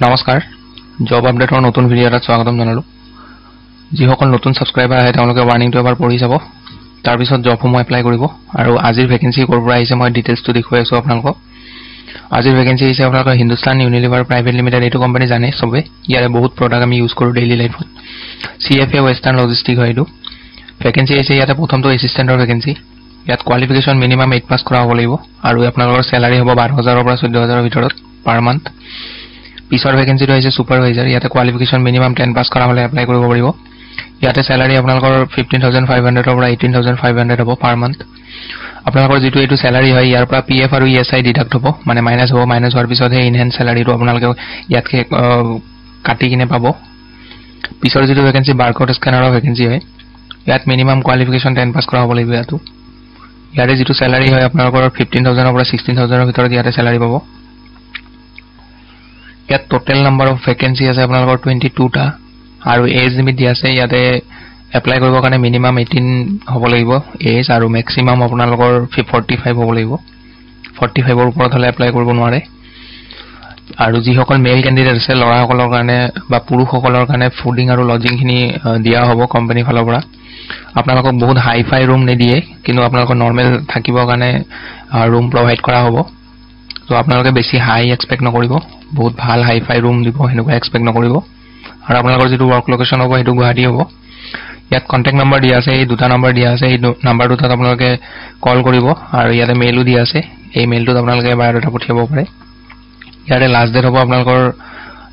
নমস্কাৰ জব আপডেটৰ নতুন ভিডিঅ' এটাত স্বাগতম জনালো যিসকল নতুন সাবস্ক্ৰাইবাৰ আছে তেওঁলোকে ৱাৰ্নিংটো এবাৰ পঢ়ি চাব তাৰ পিছত জবসমূহ এপ্লাই কৰিব আৰু আজিৰ ভেকেন্সি ক'ৰ পৰা আহিছে মই ডিটেইলছটো দেখুৱাই আছো আপোনালোকক আজিৰ ভেকেন্সি আহিছে আপোনালোকৰ হিন্দুস্তান ইউনিলিভাৰ প্ৰাইভেট লিমিটেড এইটো কোম্পানী জানে সবে ইয়াৰে বহুত প্ৰডাক্ট আমি ইউজ কৰো ডেইলি লাইফত CFA ওয়েস্টাৰ্ণ লজিষ্টিক হয় এইটো ভেকেন্সি আহিছে ইয়াতে প্ৰথমটো এসিস্ট্যান্টৰ ভেকেন্সি ইয়াত কোৱালিফিকেশন মিনিমাম 8 পাস কৰা হ'ব লাগিব আৰু আপোনালোকৰ স্যালাৰি হ'ব 12000 ৰ পৰা 14000 ৰ ভিতৰত পাৰ মান্থ পিছৰ ভেকেন্সিটো হৈছে সুপাৰভাইজাৰ ইয়াতে কোৱালিফিকেশন মিনিমাম 10 পাস কৰা হলে এপ্লাই কৰিব পাৰিব ইয়াতে স্যালাৰি আপোনালোকৰ 15500 ৰ পৰা 18500 হ'ব পাৰ মান্থ আপোনালোকৰ যেটো এটো স্যালাৰি হয় ইয়াৰ পৰা PF আৰু ESI ডিডাক্ট হ'ব মানে মাইনাস হ'ব মাইনাস হোৱাৰ পিছত হে ইনহেন্স স্যালাৰিটো আপোনালোকে ইয়াতকে কাটি কিনে পাব পিছৰ যেটো ভেকেন্সি বাৰকোড স্ক্যানাৰৰ ভেকেন্সি হয় ইয়াত মিনিমাম কোৱালিফিকেশন 10 পাস কৰা হ'ব লাগিব ইয়াতো ইয়াৰে যেটো স্যালাৰি হয় আপোনালোকৰ 15000 ৰ পৰা 16000 ৰ ভিতৰত ইয়াতে স্যালাৰি পাব ইয়াত টোটাল নাম্বাৰ অফ ভেকেন্সি আছে আপোনালোকৰ 22 টা আৰু এজ লিমিট দিয়া আছে ইয়াতে এপ্লাই কৰিবৰ কাৰণে মিনিমাম 18 হ'ব লাগিব এজ আৰু ম্যাক্সিমাম আপোনালোকৰ 45 হ'ব লাগিব 45 ৰ ওপৰত হলে এপ্লাই কৰিব নোৱাৰে আৰু যিসকল মেল ক্যান্ডিডেট আছে লৰাসকলৰ কাৰণে বা পুৰুষসকলৰ কাৰণে ফুডিং আৰু লজিং খিনি দিয়া হ'ব কোম্পানী ফালৰ পৰা আপোনালোকক বহুত হাই ফাই ৰুম নিদিয়ে কিন্তু আপোনালোকৰ নৰমাল থাকিবৰ কাৰণে ৰুম প্ৰভাইড কৰা হ'ব তো আপোনালোকে বেছি হাই এক্সপেক্ট নকৰিব বহুত ভাল হাই ফাই ৰুম দিব হেনেকুৱা এক্সপেক্ট নকৰিব আৰু আপোনালোকৰ যেটো ওয়াৰ্ক লোকেশন হ'ব হেতু গুৱাহাটী হ'ব ইয়াত কন্টাক্ট নম্বৰ দিয়া আছে এই দুটা নম্বৰ দিয়া আছে এই নম্বৰ দুটাত আপোনালোকে কল কৰিব আৰু ইয়াতে মেইলও দিয়া আছে এই মেইলটোত আপোনালোকে বায়োডাটা পঠিয়াব পাৰে ইয়াৰে লাষ্ট ডেট হ'ব আপোনালোকৰ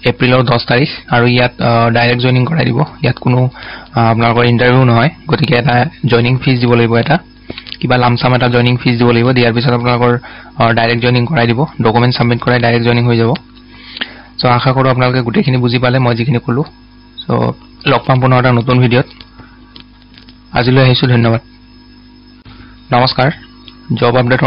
এপ্ৰিলৰ 10 তাৰিখ আৰু ইয়াত ডাইৰেক্ট জয়নিং কৰাই দিব ইয়াত কোনো আপোনালোকৰ ইন্টাৰভিউ নহয় গতিকে এটা জয়নিং ফিজ দিব লাগিব এটা কিবা লামসাম এটা জয়নিং ফিজ দিব লাগিব দিয়াৰ পিছত আপোনালোকৰ ডাইৰেক্ট জয়নিং কৰাই দিব ডকুমেন্ট সাবমিট কৰাই ডাইৰেক্ট জয়নিং হৈ যাব সো আশা কৰো আপোনালোকে গুটেখিনি বুজি পালে মই যিখিনি কলো সো লগ পাম পুনৰ এটা নতুন ভিডিঅত আজিলৈ আহিছো ধন্যবাদ নমস্কাৰ জব আপডেট